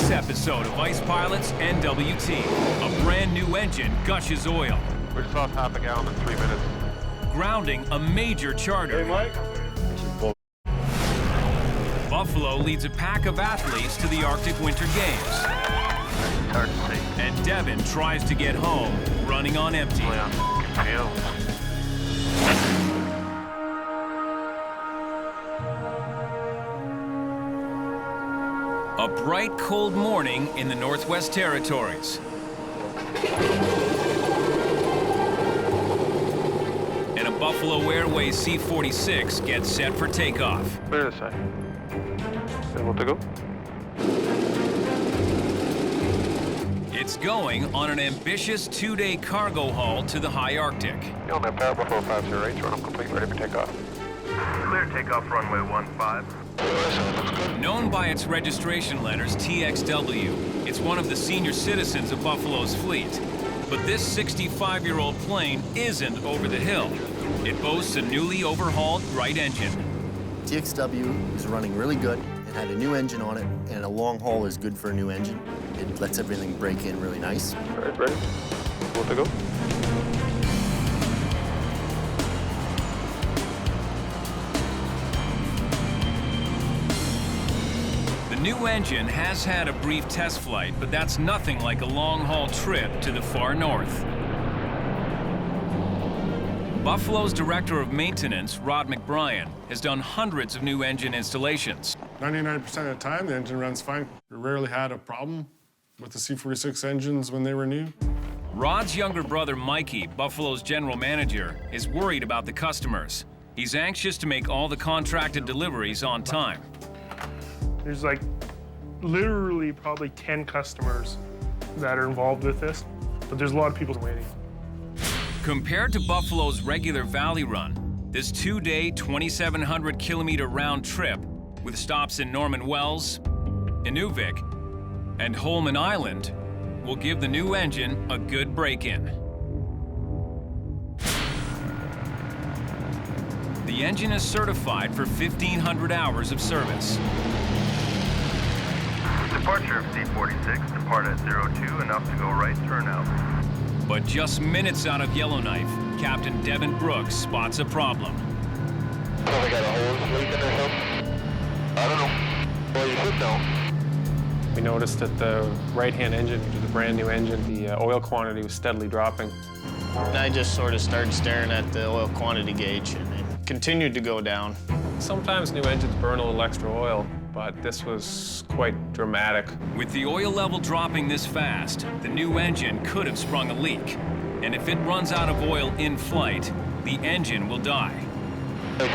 this episode of Ice Pilots NWT, a brand new engine gushes oil. We just lost half a gallon in 3 minutes. Grounding a major charter. Hey, Mike. Buffalo leads a pack of athletes to the Arctic Winter Games. It's hard to see. And Devin tries to get home, running on empty. A bright, cold morning in the Northwest Territories. And a Buffalo Airways C-46 gets set for takeoff. Clear this side. Able to go? It's going on an ambitious 2-day cargo haul to the high Arctic. On that power Buffalo 508, run them complete, ready for takeoff. Clear takeoff runway 15. Known by its registration letters TXW, it's one of the senior citizens of Buffalo's fleet. But this 65-year-old plane isn't over the hill. It boasts a newly overhauled Wright engine. TXW is running really good. It had a new engine on it, and a long haul is good for a new engine. It lets everything break in really nice. All right, ready? Able to go? The new engine has had a brief test flight, but that's nothing like a long-haul trip to the far north. Buffalo's Director of Maintenance, Rod McBryan, has done hundreds of new engine installations. 99% of the time, the engine runs fine. We rarely had a problem with the C-46 engines when they were new. Rod's younger brother, Mikey, Buffalo's general manager, is worried about the customers. He's anxious to make all the contracted deliveries on time. There's like literally probably 10 customers that are involved with this, but there's a lot of people waiting. Compared to Buffalo's regular valley run, this 2-day, 2,700-kilometer round trip with stops in Norman Wells, Inuvik, and Holman Island will give the new engine a good break-in. The engine is certified for 1,500 hours of service. Departure of C-46, depart at 02, enough to go right, turn out. But just minutes out of Yellowknife, Captain Devin Brooks spots a problem. Oh, we got a hose leak in there, something? I don't know. Well, you should know. We noticed that the right-hand engine, which is a brand new engine, the oil quantity was steadily dropping. And I just sort of started staring at the oil quantity gauge, and it continued to go down. Sometimes new engines burn a little extra oil, but this was quite dramatic. With the oil level dropping this fast, the new engine could have sprung a leak. And if it runs out of oil in flight, the engine will die. I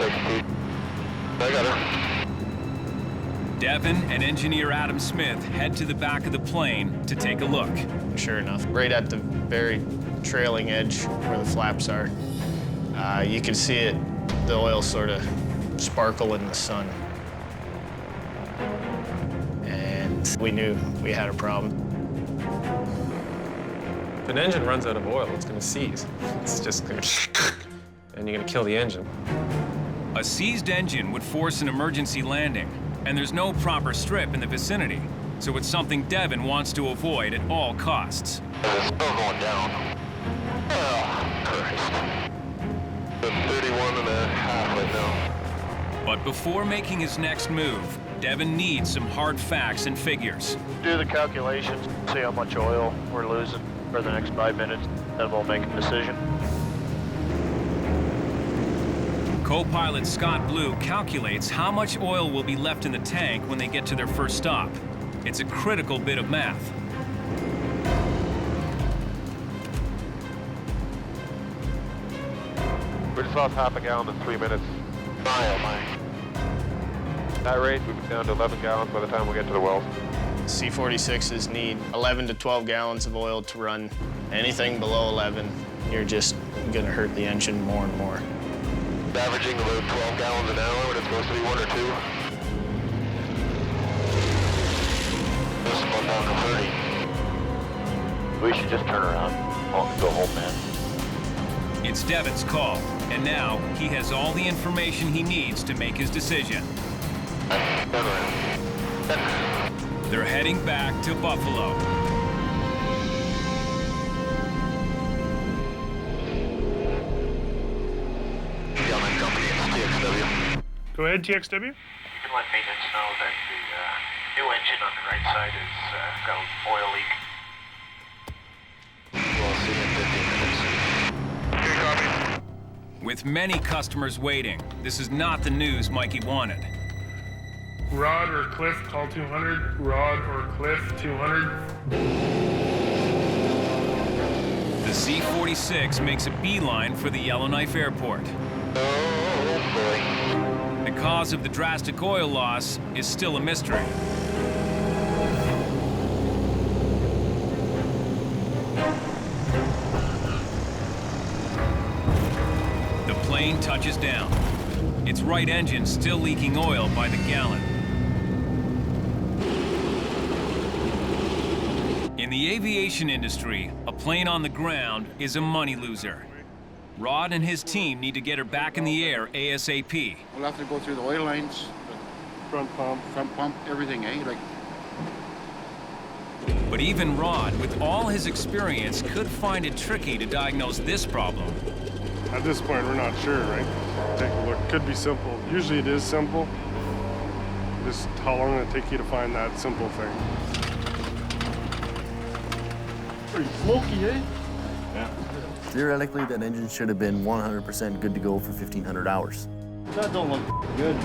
got it. Devin and engineer Adam Smith head to the back of the plane to take a look. Sure enough, right at the very trailing edge where the flaps are, you can see it, the oil sort of sparkle in the sun. And we knew we had a problem. If an engine runs out of oil, it's going to seize. It's just going to and you're going to kill the engine. A seized engine would force an emergency landing, and there's no proper strip in the vicinity, so it's something Devin wants to avoid at all costs. It's still going down. Oh, Christ. It's 31 and a half right now. But before making his next move, Devin needs some hard facts and figures. Do the calculations, see how much oil we're losing for the next 5 minutes, then we'll make a decision. Co-pilot Scott Blue calculates how much oil will be left in the tank when they get to their first stop. It's a critical bit of math. We just lost half a gallon in 3 minutes. My. At that rate, we'll be down to 11 gallons by the time we get to the wells. C-46s need 11 to 12 gallons of oil to run. Anything below 11, you're just going to hurt the engine more and more. Averaging about 12 gallons an hour when it's supposed to be 1 or 2. This one down to 30. We should just turn around. Go home, man. It's Devin's call, and now he has all the information he needs to make his decision. Turn around. They're heading back to Buffalo. Yellowknife Company, it's TXW. Go ahead, TXW. You can let maintenance know that the new engine on the right side has got an oil leak. We'll see you in 15 minutes. Okay, copy. With many customers waiting, this is not the news Mikey wanted. Rod or Cliff, call 200. Rod or Cliff, 200. The C-46 makes a beeline for the Yellowknife Airport. Oh, boy. The cause of the drastic oil loss is still a mystery. The plane touches down. Its right engine still leaking oil by the gallon. In the aviation industry, a plane on the ground is a money loser. Rod and his team need to get her back in the air ASAP. We'll have to go through the oil lines, Front pump. front pump, everything, eh? Like, But even Rod, with all his experience, could find it tricky to diagnose this problem. At this point, we're not sure, right? Take a look. Could be simple. Usually it is simple. Just how long will it take you to find that simple thing? pretty smoky, eh? Yeah. Theoretically, that engine should have been 100% good to go for 1,500 hours. That don't look good.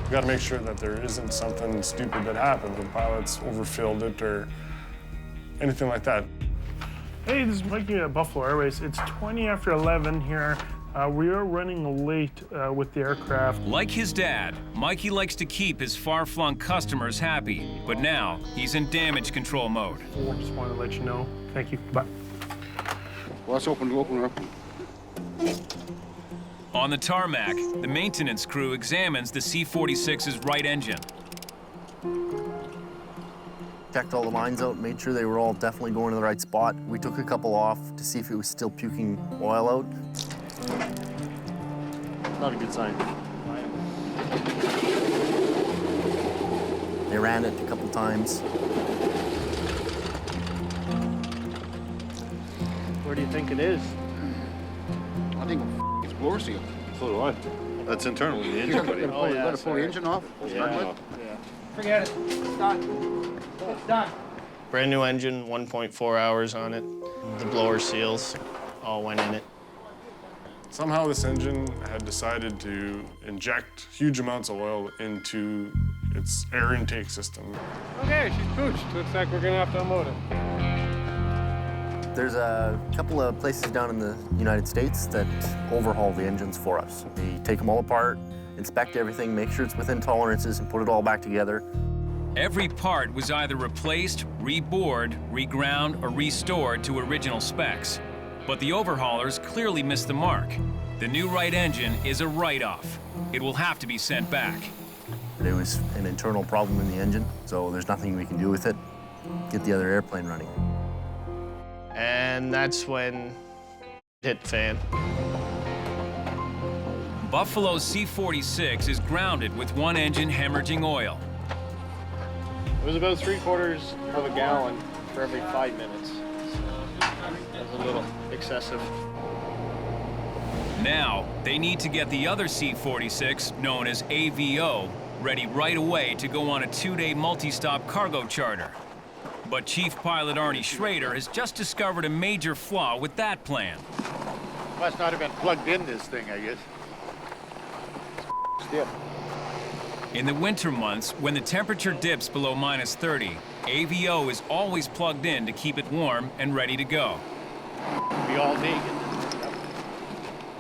You got to make sure that there isn't something stupid that happened. The pilots overfilled it or anything like that. Hey, this is Mikey at Buffalo Airways. It's 20 after 11 here. We are running late with the aircraft. Like his dad, Mikey likes to keep his far-flung customers happy, but now he's in damage control mode. Just wanted to let you know. Thank you. Bye. Well, let's open her up. On the tarmac, the maintenance crew examines the C-46's right engine. Checked all the lines out, made sure they were all definitely going to the right spot. We took a couple off to see if it was still puking oil out. Not a good sign. They ran it a couple times. Where do you think it is? I think it's blower seal. So do I. That's internal in the You engine, gotta, buddy. pull, you gotta pull the engine off. Yeah. Forget it. It's done. It's done. Brand new engine, 1.4 hours on it. The blower seals all went in it. Somehow this engine had decided to inject huge amounts of oil into its air intake system. Okay, she's pooched. Looks like we're gonna have to unload it. There's a couple of places down in the United States that overhaul the engines for us. They take them all apart, inspect everything, make sure it's within tolerances, and put it all back together. Every part was either replaced, rebored, reground, or restored to original specs. But the overhaulers clearly missed the mark. The new right engine is a write-off. It will have to be sent back. There was an internal problem in the engine, so there's nothing we can do with it. Get the other airplane running. And that's when it hit the fan. Buffalo's C-46 is grounded with one engine hemorrhaging oil. It was about 3/4 of a gallon for every 5 minutes. That's a little excessive. Now, they need to get the other C-46, known as AVO, ready right away to go on a 2-day multi-stop cargo charter. But Chief Pilot Arnie Schrader has just discovered a major flaw with that plan. Must not have been plugged in, this thing, I guess. Stiff. In the winter months, when the temperature dips below -30, AVO is always plugged in to keep it warm and ready to go. Be all naked.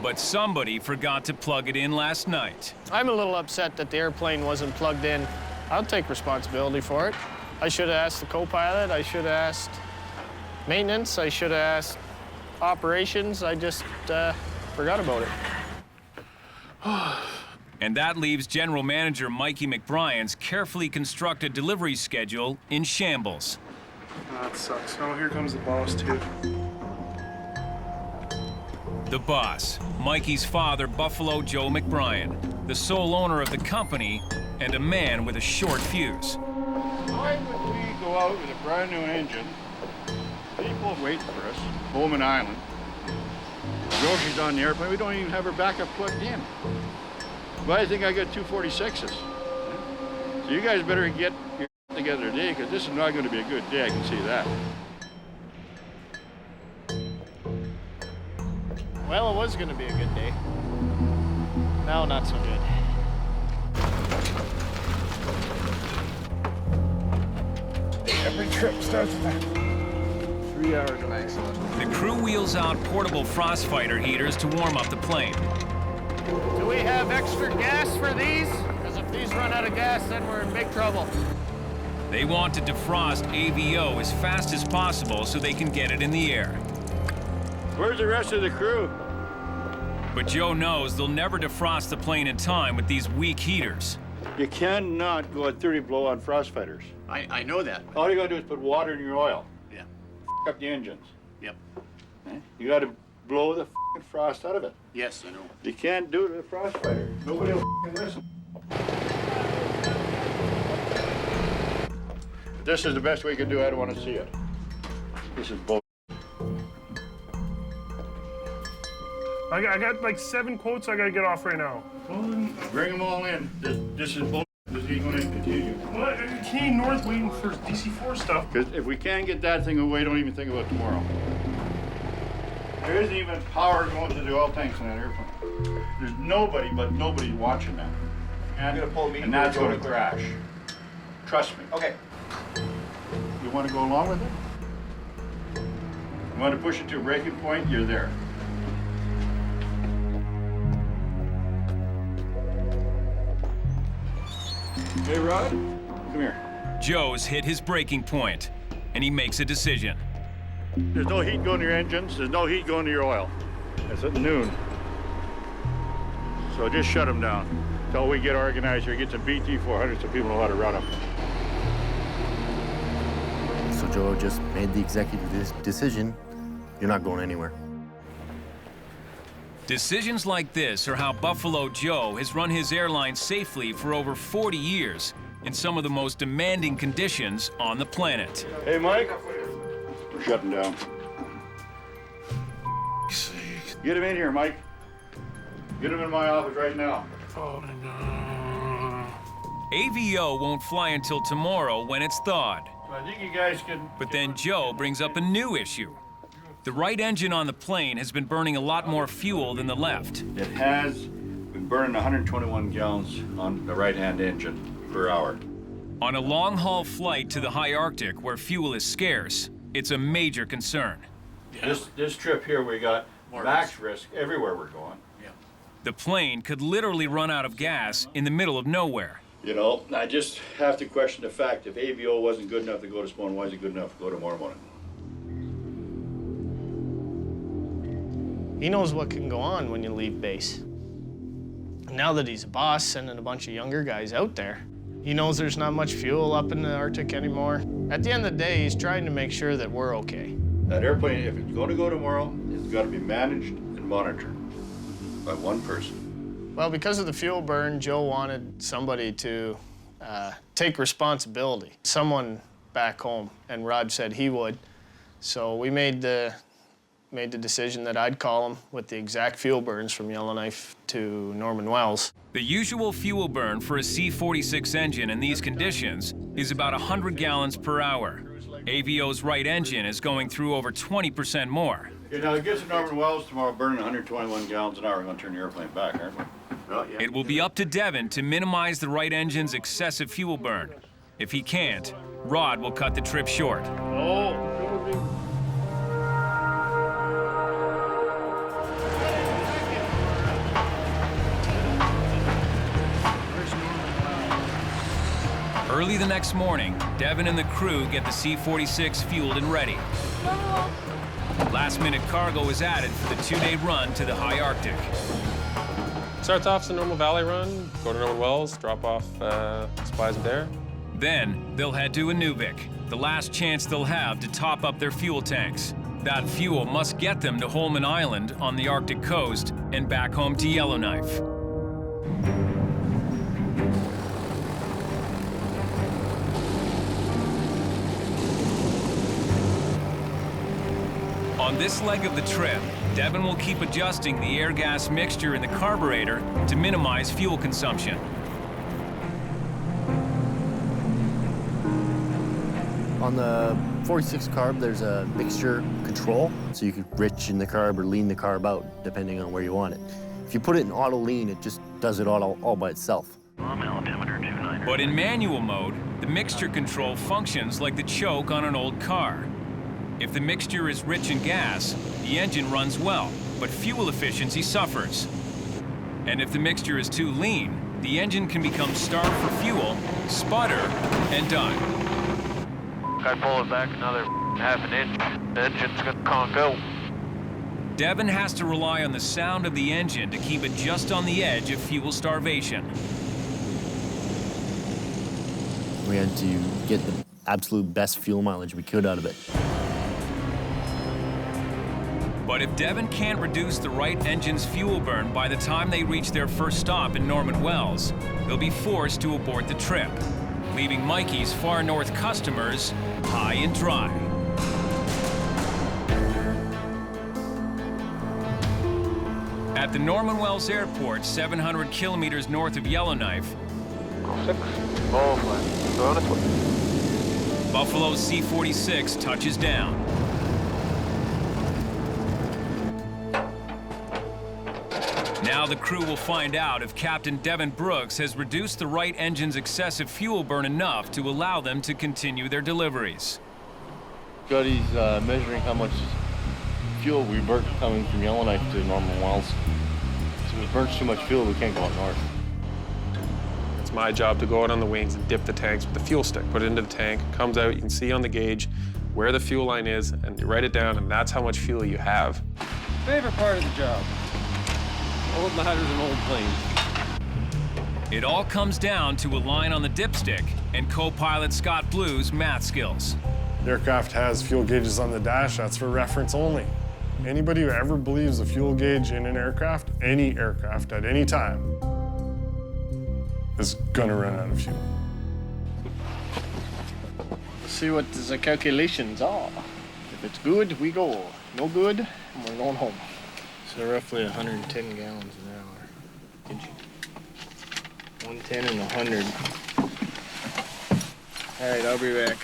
But somebody forgot to plug it in last night. I'm a little upset that the airplane wasn't plugged in. I'll take responsibility for it. I should have asked the co-pilot. I should have asked maintenance. I should have asked operations. I just forgot about it. And that leaves General Manager Mikey McBryan's carefully constructed delivery schedule in shambles. That sucks. Oh, here comes the boss, too. The boss, Mikey's father, Buffalo Joe McBryan, the sole owner of the company and a man with a short fuse. Why would we go out with a brand new engine? People waiting for us, home and island. Groceries on the airplane, we don't even have our backup plugged in. Why do you think I got 246s? So you guys better get your together today, because this is not going to be a good day, I can see that. Well, it was going to be a good day. Now, not so good. Every trip starts with 3 hours of excellence. The crew wheels out portable frost fighter heaters to warm up the plane. Do we have extra gas for these? Because if these run out of gas, then we're in big trouble. They want to defrost AVO as fast as possible so they can get it in the air. Where's the rest of the crew? But Joe knows they'll never defrost the plane in time with these weak heaters. You cannot go at 30 below on frost fighters. I know that. All you gotta do is put water in your oil. Yeah. Up the engines. Yep. You gotta blow the frost out of it. Yes, I know. You can't do it with a frost fighter. Nobody will listen. If this is the best we can do, I don't want to see it. This is bull. I got like 7 quotes I gotta get off right now. Bring them all in. This is bull. This ain't gonna continue. What? Canadian North waiting for DC-4 stuff. Because if we can't get that thing away, don't even think about tomorrow. There isn't even power going to the oil tanks on that airplane. There's nobody but nobody's watching that. And that's going to crash. Trust me. Okay. You want to go along with it? You want to push it to a breaking point? You're there. Hey, Rod, come here. Joe's hit his breaking point, and he makes a decision. There's no heat going to your engines. There's no heat going to your oil. It's at noon. So just shut them down until we get organized here, get some BT-400s so people know how to run them. So Joe just made the executive decision. You're not going anywhere. Decisions like this are how Buffalo Joe has run his airline safely for over 40 years in some of the most demanding conditions on the planet. Hey, Mike. We're shutting down. Get him in here, Mike. Get him in my office right now. Oh, no. AVO won't fly until tomorrow when it's thawed. So I think you guys can... But then Joe brings up a new issue. The right engine on the plane has been burning a lot more fuel than the left. It has been burning 121 gallons on the right-hand engine per hour. On a long-haul flight to the high Arctic where fuel is scarce, it's a major concern. Yeah. This trip here, we got max risk everywhere we're going. Yeah. The plane could literally run out of gas in the middle of nowhere. You know, I just have to question the fact if AVO wasn't good enough to go this morning, why is it good enough to go tomorrow morning? He knows what can go on when you leave base. Now that he's a boss, sending a bunch of younger guys out there, he knows there's not much fuel up in the Arctic anymore. At the end of the day, he's trying to make sure that we're okay. That airplane, if it's going to go tomorrow, it's got to be managed and monitored by one person. Well, because of the fuel burn, Joe wanted somebody to take responsibility. Someone back home, and Rod said he would. So we made the decision that I'd call him with the exact fuel burns from Yellowknife to Norman Wells. The usual fuel burn for a C-46 engine in these conditions is about 100 gallons per hour. AVO's right engine is going through over 20% more. Okay, now it gets to Norman Wells tomorrow burning 121 gallons an hour. We're going to turn the airplane back, aren't we? Well, yeah. It will be up to Devin to minimize the right engine's excessive fuel burn. If he can't, Rod will cut the trip short. Oh. Early the next morning, Devin and the crew get the C-46 fueled and ready. Last-minute cargo is added for the 2-day run to the high Arctic. Starts off as a normal valley run, go to Norman Wells, drop off supplies and air. Then they'll head to Inuvik, the last chance they'll have to top up their fuel tanks. That fuel must get them to Holman Island on the Arctic coast and back home to Yellowknife. On this leg of the trip, Devin will keep adjusting the air-gas mixture in the carburetor to minimize fuel consumption. On the 46 carb, there's a mixture control, so you could rich in the carb or lean the carb out, depending on where you want it. If you put it in auto lean, it just does it all by itself. But in manual mode, the mixture control functions like the choke on an old car. If the mixture is rich in gas, the engine runs well, but fuel efficiency suffers. And if the mixture is too lean, the engine can become starved for fuel, sputter, and done. I pull it back another half an inch, the engine's gonna conk out. Devin has to rely on the sound of the engine to keep it just on the edge of fuel starvation. We had to get the absolute best fuel mileage we could out of it. But if Devin can't reduce the right engine's fuel burn by the time they reach their first stop in Norman Wells, they'll be forced to abort the trip, leaving Mikey's far north customers high and dry. At the Norman Wells Airport, 700 kilometers north of Yellowknife, Buffalo's C-46 touches down. Now the crew will find out if Captain Devin Brooks has reduced the right engine's excessive fuel burn enough to allow them to continue their deliveries. Scotty's measuring how much fuel we burnt coming from Yellowknife to Norman Wells. So if it burns too much fuel, we can't go up north. It's my job to go out on the wings and dip the tanks with the fuel stick. Put it into the tank, comes out, you can see on the gauge where the fuel line is, and you write it down, and that's how much fuel you have. Favorite part of the job. Old ladders and old planes. It all comes down to a line on the dipstick and co-pilot Scott Blue's math skills. The aircraft has fuel gauges on the dash. That's for reference only. Anybody who ever believes a fuel gauge in an aircraft, any aircraft at any time, is gonna run out of fuel. Let's see what the calculations are. If it's good, we go. No good, we're going home. So roughly 110 gallons an hour. Did you? 110 and 100. All right, I'll be back.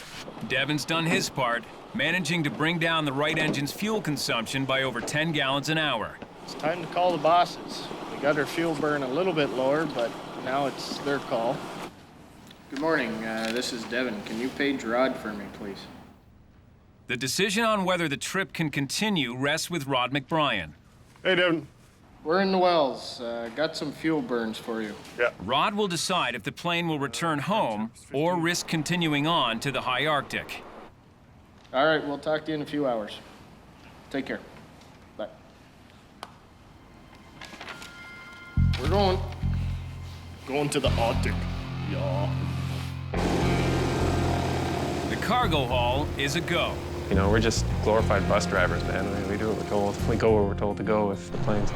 Devin's done his part, managing to bring down the right engine's fuel consumption by over 10 gallons an hour. It's time to call the bosses. We got our fuel burn a little bit lower, but now it's their call. Good morning, this is Devin. Can you page Rod for me, please? The decision on whether the trip can continue rests with Rod McBryan. Hey, Devin. We're in the Wells. Got some fuel burns for you. Yeah. Rod will decide if the plane will return home or risk continuing on to the high Arctic. All right, we'll talk to you in a few hours. Take care. Bye. We're going to the Arctic. Yeah. The cargo haul is a go. You know, we're just glorified bus drivers, man. We do what we're told. We go where we're told to go with the planes.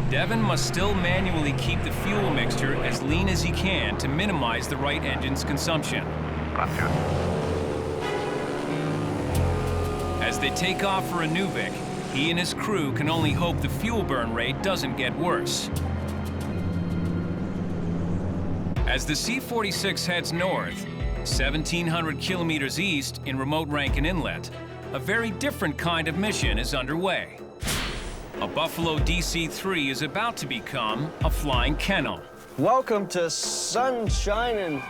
Devin must still manually keep the fuel mixture as lean as he can to minimize the right engine's consumption. Gotcha. As they take off for Inuvik, he and his crew can only hope the fuel burn rate doesn't get worse. As the C-46 heads north, 1,700 kilometers east in remote Rankin Inlet, a very different kind of mission is underway. A Buffalo DC-3 is about to become a flying kennel. Welcome to sunshine and...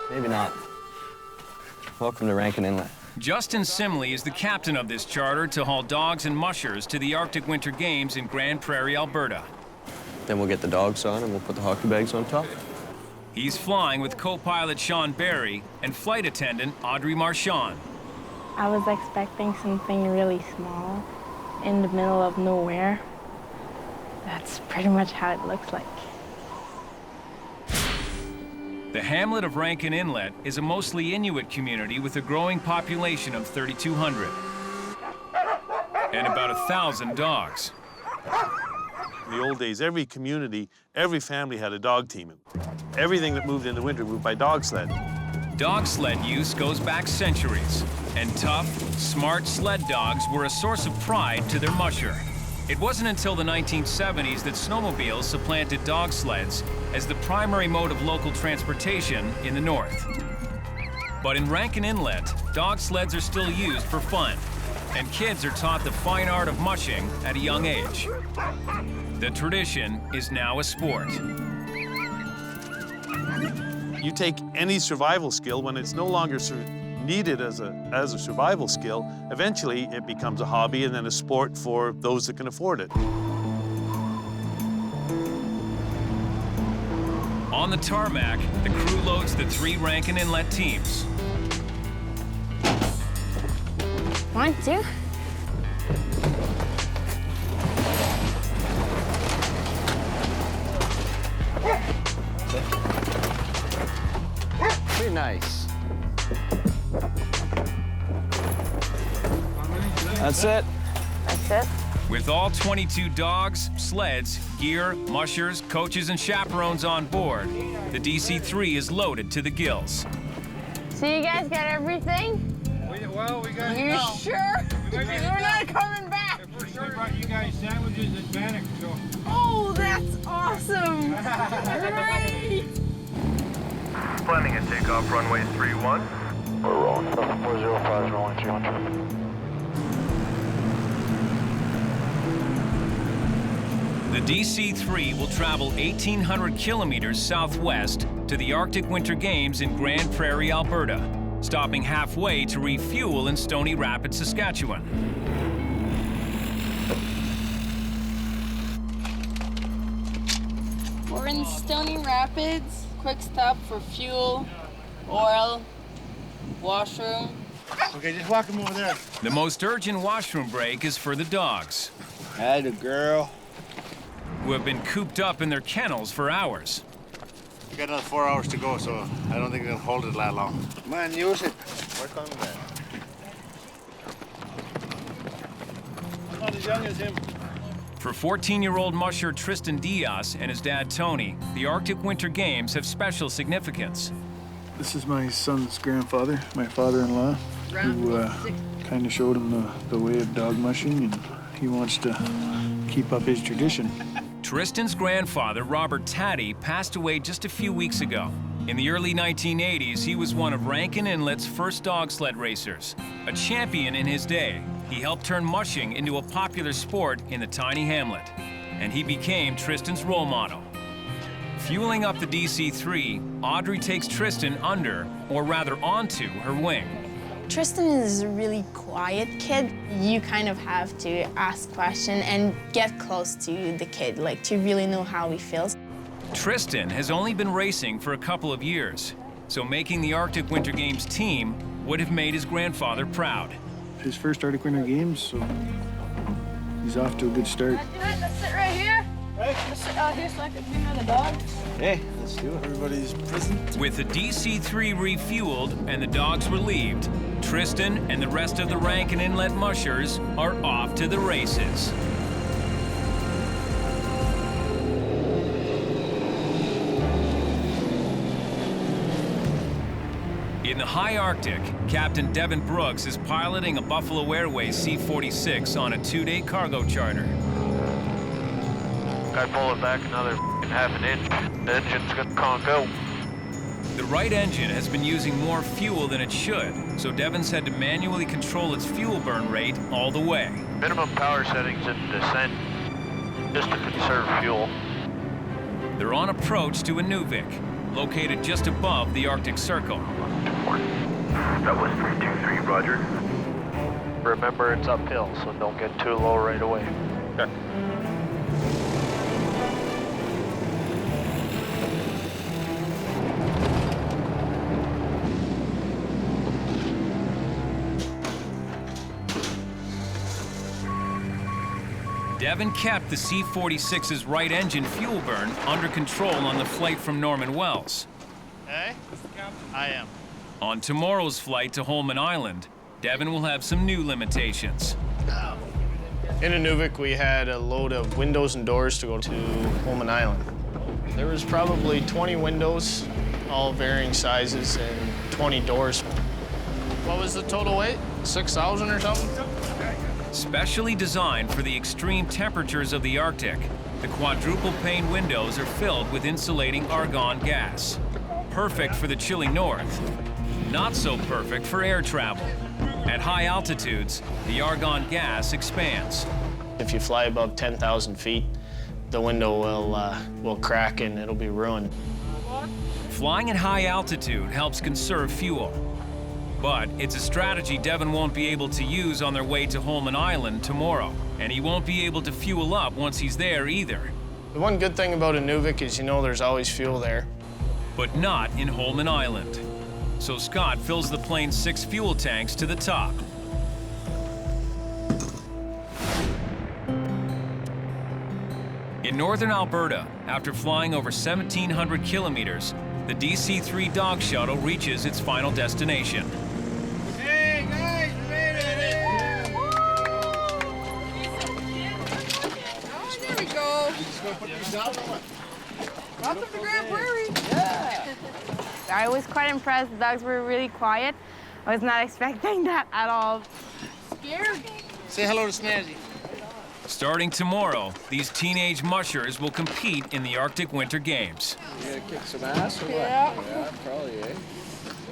Maybe not. Welcome to Rankin Inlet. Justin Simley is the captain of this charter to haul dogs and mushers to the Arctic Winter Games in Grand Prairie, Alberta. Then we'll get the dogs on and we'll put the hockey bags on top. He's flying with co-pilot Sean Barry and flight attendant Audrey Marchand. I was expecting something really small in the middle of nowhere. That's pretty much how it looks like. The hamlet of Rankin Inlet is a mostly Inuit community with a growing population of 3,200 and about 1,000 dogs. In the old days, every community, every family had a dog team. Everything that moved in the winter moved by dog sled. Dog sled use goes back centuries. And tough, smart sled dogs were a source of pride to their musher. It wasn't until the 1970s that snowmobiles supplanted dog sleds as the primary mode of local transportation in the north. But in Rankin Inlet, dog sleds are still used for fun, and kids are taught the fine art of mushing at a young age. The tradition is now a sport. You take any survival skill, when it's no longer needed as a survival skill, eventually it becomes a hobby and then a sport for those that can afford it. On the tarmac, the crew loads the 3 Rankin Inlet teams. 1, 2. Pretty nice. That's it. That's it. With all 22 dogs, sleds, gear, mushers, coaches, and chaperones on board, the DC-3 is loaded to the gills. So you guys got everything? Well, we got. You sure? We're not coming back. For sure. We brought you guys sandwiches and bannock, so. Oh, that's awesome! Great! Planning a takeoff runway 31. We're rolling. 405, rolling 200. The DC-3 will travel 1,800 kilometers southwest to the Arctic Winter Games in Grand Prairie, Alberta, stopping halfway to refuel in Stony Rapids, Saskatchewan. We're in Stony Rapids. Quick stop for fuel, oil, washroom. Okay, just walk them over there. The most urgent washroom break is for the dogs, Had a girl. who have been cooped up in their kennels for hours. We got another 4 hours to go, so I don't think they'll hold it that long. Come on, use it. Work on that. I'm not as young as him. For 14-year-old musher Tristan Diaz and his dad Tony, the Arctic Winter Games have special significance. This is my son's grandfather, my father-in-law, who kind of showed him the way of dog mushing, and he wants to keep up his tradition. Tristan's grandfather, Robert Taddy, passed away just a few weeks ago. In the early 1980s, he was one of Rankin Inlet's first dog sled racers. A champion in his day, he helped turn mushing into a popular sport in the tiny hamlet, and he became Tristan's role model. Fueling up the DC-3, Audrey takes Tristan under, or rather onto, her wing. Tristan is a really quiet kid. You kind of have to ask questions and get close to the kid, like to really know how he feels. Tristan has only been racing for a couple of years, so making the Arctic Winter Games team would have made his grandfather proud. His first Arctic Winter Games, so he's off to a good start. Let's sit right here. Right. Let's sit out here so I can be near the dogs. Hey, let's do it. Everybody's present. With the DC-3 refueled and the dogs relieved, Tristan and the rest of the Rankin Inlet mushers are off to the races. In the high Arctic, Captain Devin Brooks is piloting a Buffalo Airways C-46 on a 2-day cargo charter. I pull it back another half an inch. The engine's gonna conk out. The right engine has been using more fuel than it should, so Devin's had to manually control its fuel burn rate all the way. Minimum power settings in descent, just to conserve fuel. They're on approach to Inuvik, located just above the Arctic Circle. That was 323, roger. Remember, it's uphill, so don't get too low right away. Okay. Devin kept the C-46's right engine fuel burn under control on the flight from Norman Wells. Hey? I am. On tomorrow's flight to Holman Island, Devin will have some new limitations. In Inuvik, we had a load of windows and doors to go to Holman Island. There was probably 20 windows, all varying sizes, and 20 doors. What was the total weight? 6,000 or something? Specially designed for the extreme temperatures of the Arctic, the quadruple pane windows are filled with insulating argon gas. Perfect for the chilly north. Not so perfect for air travel. At high altitudes, the argon gas expands. If you fly above 10,000 feet, the window will crack and it'll be ruined. Flying at high altitude helps conserve fuel. But it's a strategy Devin won't be able to use on their way to Holman Island tomorrow. And he won't be able to fuel up once he's there either. The one good thing about a Nuvik is you know there's always fuel there. But not in Holman Island. So Scott fills the plane's 6 fuel tanks to the top. In northern Alberta, after flying over 1,700 kilometers, the DC-3 dog shuttle reaches its final destination. Hey guys, we made it! Oh, there we go. Welcome to Grand Prairie. Yeah. I was quite impressed. The dogs were really quiet. I was not expecting that at all. Scared. Say hello to Snazzy. Starting tomorrow, these teenage mushers will compete in the Arctic Winter Games. You gonna kick some ass or what? Yeah. Yeah, probably, eh?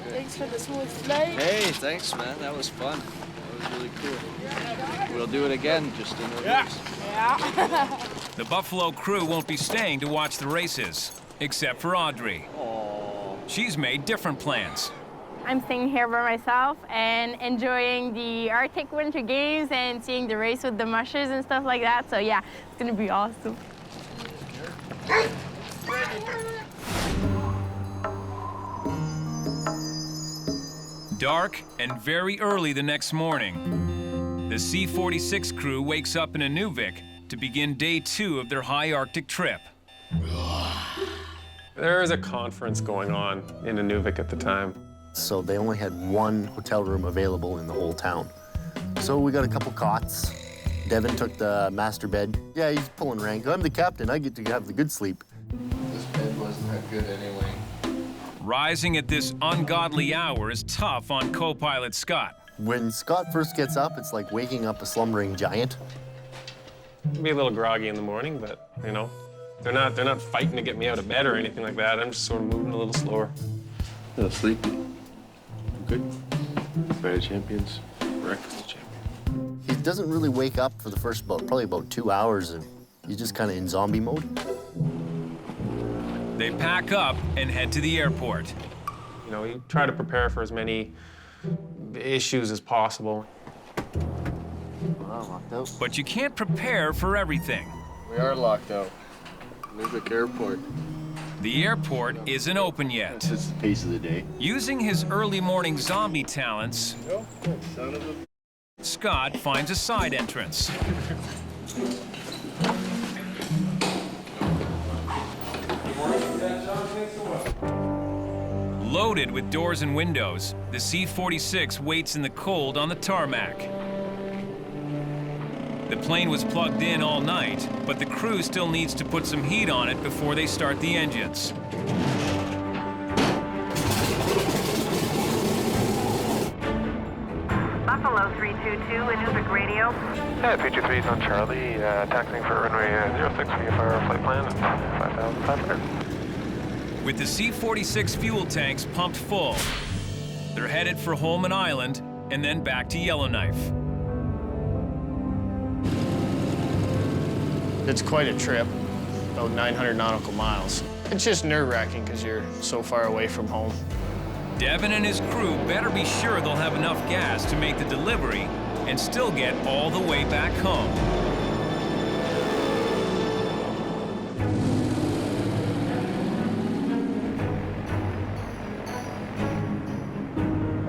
Thanks for the smooth flight. Hey, thanks, man. That was fun. That was really cool. We'll do it again, just in reverse. Yeah. The Buffalo crew won't be staying to watch the races, except for Audrey. Aww. She's made different plans. I'm staying here by myself and enjoying the Arctic Winter Games and seeing the race with the mushers and stuff like that. So yeah, it's gonna be awesome. Dark and very early the next morning, the C-46 crew wakes up in Nunavik to begin day 2 of their high Arctic trip. There is a conference going on in Nunavik at the time. So they only had 1 hotel room available in the whole town. So we got a couple cots. Devin took the master bed. Yeah, he's pulling rank. I'm the captain. I get to have the good sleep. This bed wasn't that good anyway. Rising at this ungodly hour is tough on co-pilot Scott. When Scott first gets up, it's like waking up a slumbering giant. Be a little groggy in the morning, but you know, they're not fighting to get me out of bed or anything like that. I'm just sort of moving a little slower. A little sleepy. Good. Fight of Champions, breakfast of champions. He doesn't really wake up for the first probably about 2 hours, and he's just kind of in zombie mode. They pack up and head to the airport. You know, you try to prepare for as many issues as possible. Wow, locked out. But you can't prepare for everything. We are locked out. Nunavik Airport. The airport isn't open yet. It's the pace of the day. Using his early morning zombie talents, Scott finds a side entrance. Loaded with doors and windows, the C-46 waits in the cold on the tarmac. The plane was plugged in all night, but the crew still needs to put some heat on it before they start the engines. Buffalo 322, Inuvik radio. Yeah, 323's on Charlie, taxiing for runway 06 VFR flight plan at 5,500. With the C-46 fuel tanks pumped full, they're headed for Holman Island and then back to Yellowknife. It's quite a trip, about 900 nautical miles. It's just nerve-wracking because you're so far away from home. Devin and his crew better be sure they'll have enough gas to make the delivery and still get all the way back home.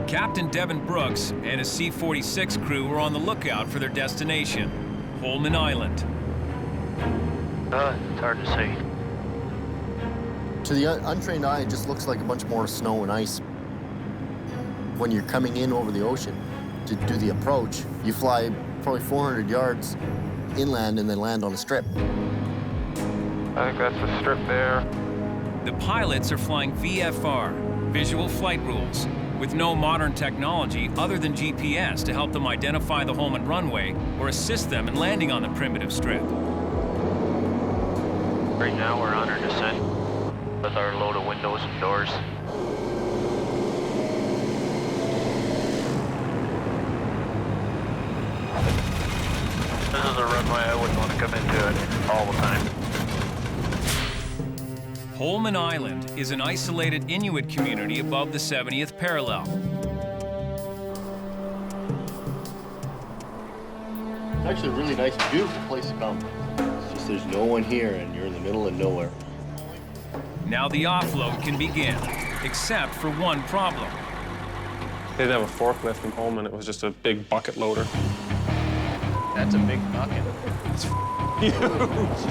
Captain Devin Brooks and his C-46 crew were on the lookout for their destination, Holman Island. It's hard to see. To the untrained eye, it just looks like a bunch more snow and ice. When you're coming in over the ocean to do the approach, you fly probably 400 yards inland and then land on a strip. I think that's the strip there. The pilots are flying VFR, Visual Flight Rules, with no modern technology other than GPS to help them identify the home and runway or assist them in landing on the primitive strip. Right now we're on our descent with our load of windows and doors. This is a runway I wouldn't want to come into it all the time. Holman Island is an isolated Inuit community above the 70th parallel. It's actually a really nice, beautiful place to come. It's just there's no one here and you're in the middle of nowhere. Now the offload can begin, except for one problem. They didn't have a forklift in Holman. It was just a big bucket loader. That's a big bucket. It's huge.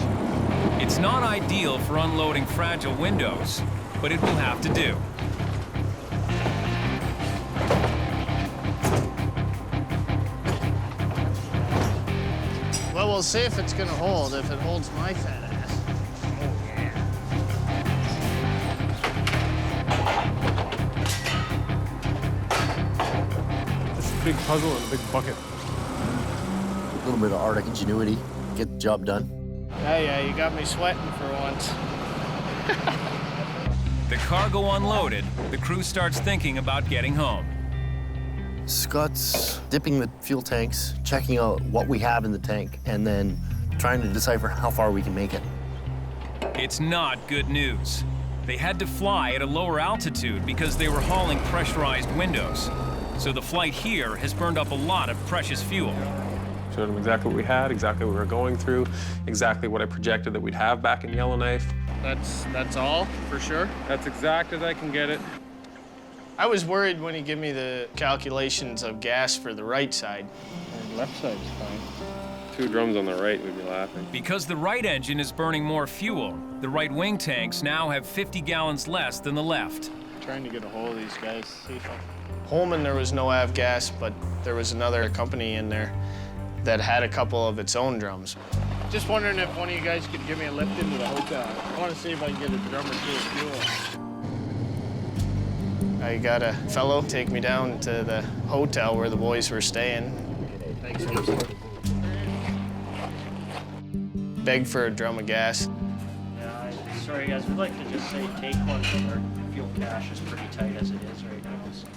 It's not ideal for unloading fragile windows, but it will have to do. Well, we'll see if it's gonna hold, if it holds my fat ass. Oh, yeah. Just a big puzzle and a big bucket. A little bit of Arctic ingenuity, get the job done. Yeah, you got me sweating for once. The cargo unloaded, the crew starts thinking about getting home. Scott's dipping the fuel tanks, checking out what we have in the tank, and then trying to decipher how far we can make it. It's not good news. They had to fly at a lower altitude because they were hauling pressurized windows. So the flight here has burned up a lot of precious fuel. Showed them exactly what we had, exactly what we were going through, exactly what I projected that we'd have back in Yellowknife. That's all, for sure? That's exact as I can get it. I was worried when he gave me the calculations of gas for the right side. The left side's fine. 2 drums on the right, we'd be laughing. Because the right engine is burning more fuel, the right wing tanks now have 50 gallons less than the left. Trying to get a hold of these guys, see if Holman, there was no avgas, but there was another company in there that had a couple of its own drums. Just wondering if one of you guys could give me a lift into the hotel. I want to see if I can get a drum or 2 of fuel. I got a fellow take me down to the hotel where the boys were staying. Thanks. Begged for a drum of gas. Yeah, sorry guys, we'd like to just say take one, but our fuel cache is pretty tight as it is right now. So.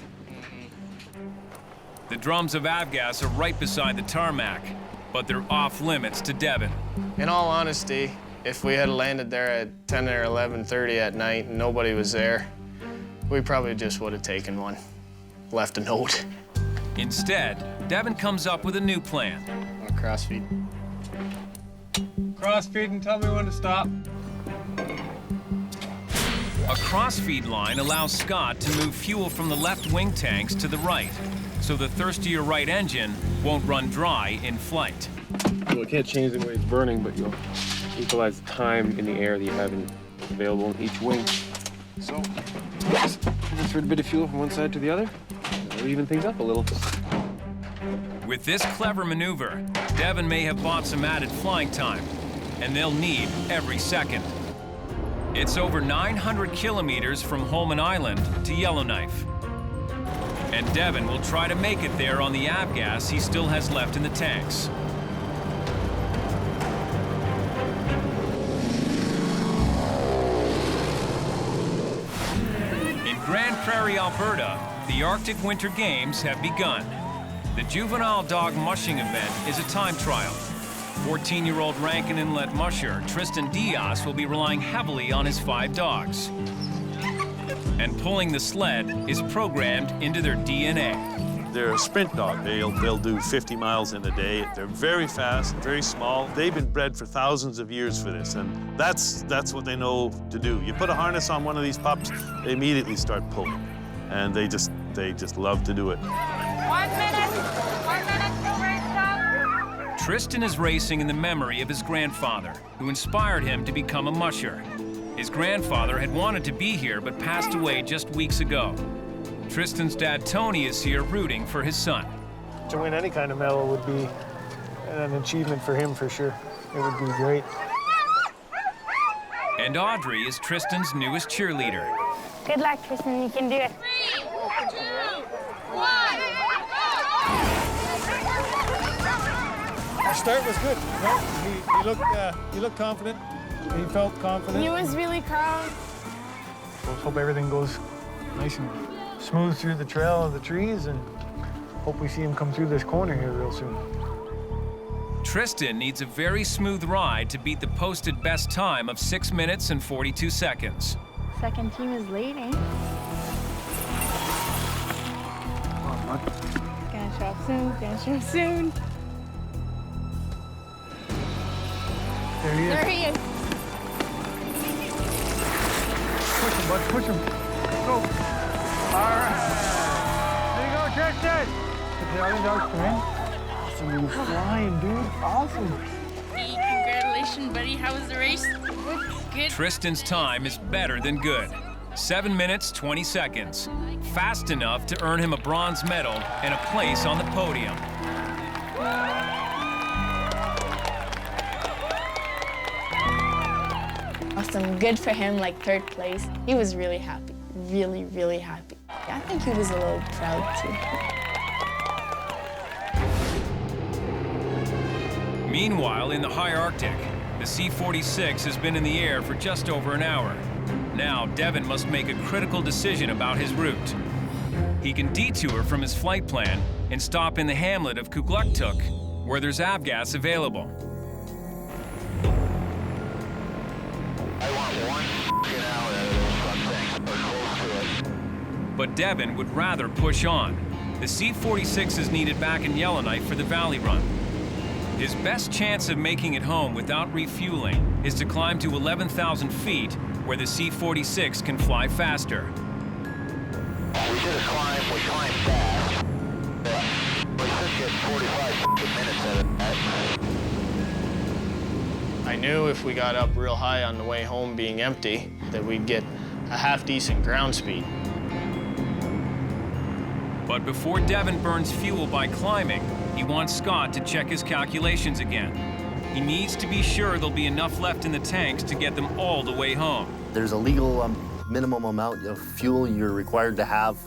The drums of avgas are right beside the tarmac, but they're off limits to Devin. In all honesty, if we had landed there at 10 or 11:30 at night and nobody was there, we probably just would have taken one, left a note. Instead, Devin comes up with a new plan. Crossfeed. Crossfeed and tell me when to stop. A crossfeed line allows Scott to move fuel from the left wing tanks to the right, so the thirstier right engine won't run dry in flight. Well, I can't change the way it's burning, but you'll equalize the time in the air that you have available in each wing. So, transfer a bit of fuel from one side to the other. It'll even things up a little. With this clever maneuver, Devin may have bought some added flying time, and they'll need every second. It's over 900 kilometers from Holman Island to Yellowknife. And Devin will try to make it there on the avgas he still has left in the tanks. In Grand Prairie, Alberta, the Arctic Winter Games have begun. The juvenile dog mushing event is a time trial. 14-year-old Rankin Inlet musher Tristan Diaz will be relying heavily on his 5 dogs. And pulling the sled is programmed into their DNA. They're a sprint dog. They'll do 50 miles in a day. They're very fast, very small. They've been bred for thousands of years for this, and that's what they know to do. You put a harness on one of these pups, they immediately start pulling, and they just love to do it. 1 minute. 1 minute to race stop. Tristan is racing in the memory of his grandfather, who inspired him to become a musher. His grandfather had wanted to be here, but passed away just weeks ago. Tristan's dad, Tony, is here rooting for his son. To win any kind of medal would be an achievement for him, for sure. It would be great. And Audrey is Tristan's newest cheerleader. Good luck, Tristan. You can do it. 3, 2, Our start was good. No, he looked confident. He felt confident. He was really calm. Let's hope everything goes nice and smooth through the trail of the trees, and hope we see him come through this corner here real soon. Tristan needs a very smooth ride to beat the posted best time of 6 minutes and 42 seconds. Second team is leading. Gonna show up soon, gonna show up soon. There he is. There he is. Push him, bud, push him. Go. All right. There you go, Tristan. The other dogs come in. Awesome, you're flying, dude. Awesome. Hey, congratulations, buddy. How was the race? Good. Tristan's time is better than good. 7 minutes, 20 seconds. Fast enough to earn him a bronze medal and a place on the podium. Awesome, good for him, like 3rd place. He was really happy, really, really happy. I think he was a little proud too. Meanwhile, in the high Arctic, the C-46 has been in the air for just over an hour. Now, Devin must make a critical decision about his route. He can detour from his flight plan and stop in the hamlet of Kugluktuk, where there's avgas available. I want one out of this thing, or close to it. But Devin would rather push on. The C-46 is needed back in Yellowknife for the Valley Run. His best chance of making it home without refueling is to climb to 11,000 feet, where the C-46 can fly faster. We should have climbed, we climbed fast. We should get 45 minutes out of that. I knew if we got up real high on the way home being empty, that we'd get a half-decent ground speed. But before Devin burns fuel by climbing, he wants Scott to check his calculations again. He needs to be sure there'll be enough left in the tanks to get them all the way home. There's a legal minimum amount of fuel you're required to have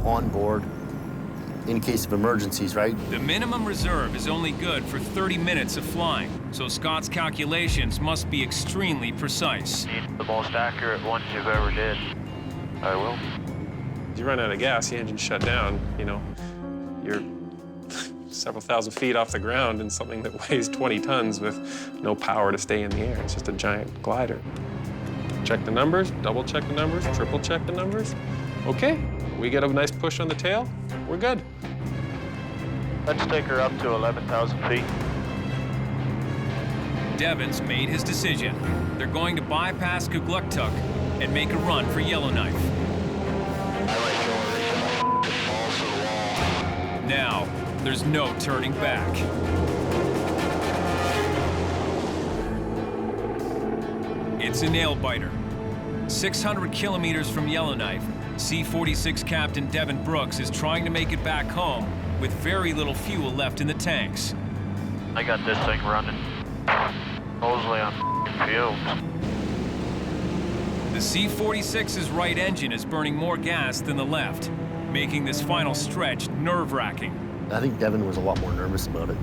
on board in case of emergencies, right? The minimum reserve is only good for 30 minutes of flying, so Scott's calculations must be extremely precise. Need the most accurate ones you've ever did. I will. You run out of gas, the engine's shut down, you know. You're several thousand feet off the ground in something that weighs 20 tons with no power to stay in the air. It's just a giant glider. Check the numbers, double check the numbers, triple check the numbers. Okay, we get a nice push on the tail, we're good. Let's take her up to 11,000 feet. Devin's made his decision. They're going to bypass Kugluktuk and make a run for Yellowknife. Now, there's no turning back. It's a nail-biter. 600 kilometers from Yellowknife, C-46 Captain Devin Brooks is trying to make it back home with very little fuel left in the tanks. I got this thing running. Mostly on fumes. The C-46's right engine is burning more gas than the left, making this final stretch nerve-wracking. I think Devin was a lot more nervous about it.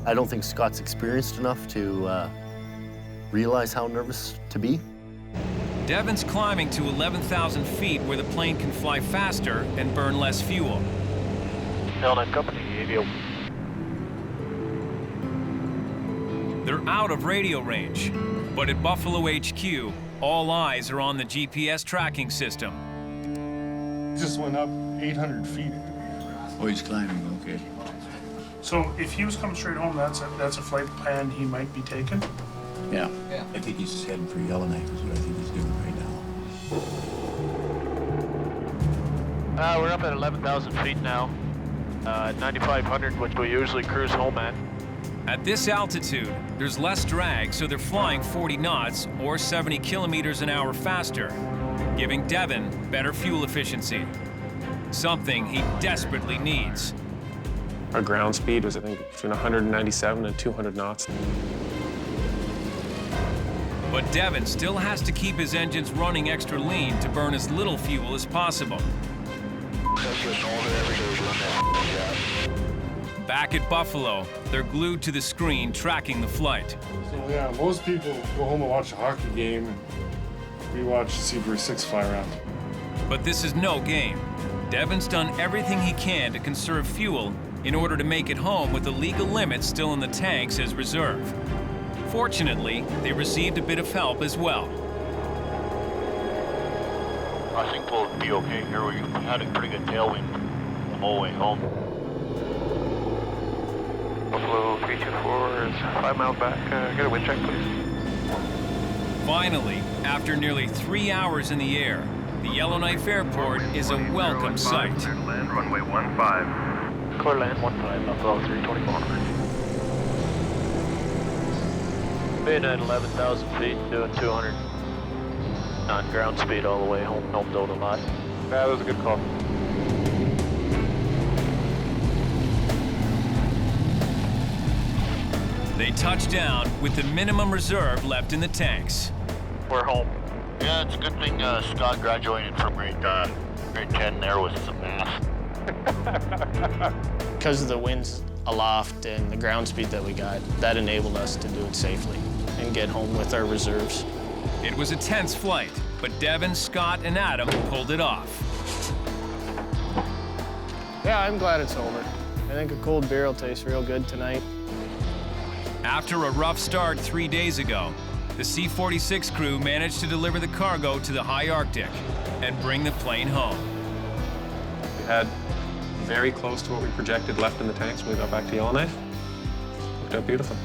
I don't think Scott's experienced enough to realize how nervous to be. Devin's climbing to 11,000 feet where the plane can fly faster and burn less fuel. Yellowknife Company, Aviation. They're out of radio range, but at Buffalo HQ, all eyes are on the GPS tracking system. Just went up 800 feet. Oh, he's climbing, okay. So if he was coming straight home, that's a flight plan he might be taking? Yeah. I think he's heading for Yellowknife is what I think he's doing right now. We're up at 11,000 feet now. 9,500, which we usually cruise home at. At this altitude, there's less drag, so they're flying 40 knots or 70 kilometers an hour faster, giving Devin better fuel efficiency, something he desperately needs. Our ground speed was, I think, between 197 and 200 knots. But Devin still has to keep his engines running extra lean to burn as little fuel as possible. Back at Buffalo, they're glued to the screen tracking the flight. So yeah, most people go home and watch a hockey game, and we watch C-46 fly around. But this is no game. Devin's done everything he can to conserve fuel in order to make it home with the legal limit still in the tanks as reserve. Fortunately, they received a bit of help as well. I think we'll be okay here. We had a pretty good tailwind the whole way home. Buffalo 324 is 5 miles back. Get a wind check, please. Finally, after nearly 3 hours in the air, the Yellowknife Airport is a welcome sight. Land runway 15. Clear land 15, Buffalo 324. Been at 11,000 feet, doing 200 on ground speed all the way home to alive. Yeah, that was a good call. They touch down with the minimum reserve left in the tanks. We're home. Yeah, it's a good thing Scott graduated from grade 10 there with some math. Because of the winds aloft and the ground speed that we got, that enabled us to do it safely and get home with our reserves. It was a tense flight, but Devin, Scott, and Adam pulled it off. Yeah, I'm glad it's over. I think a cold beer will taste real good tonight. After a rough start 3 days ago, the C-46 crew managed to deliver the cargo to the high Arctic and bring the plane home. We had very close to what we projected left in the tanks when we got back to Yellowknife. Looked out beautiful.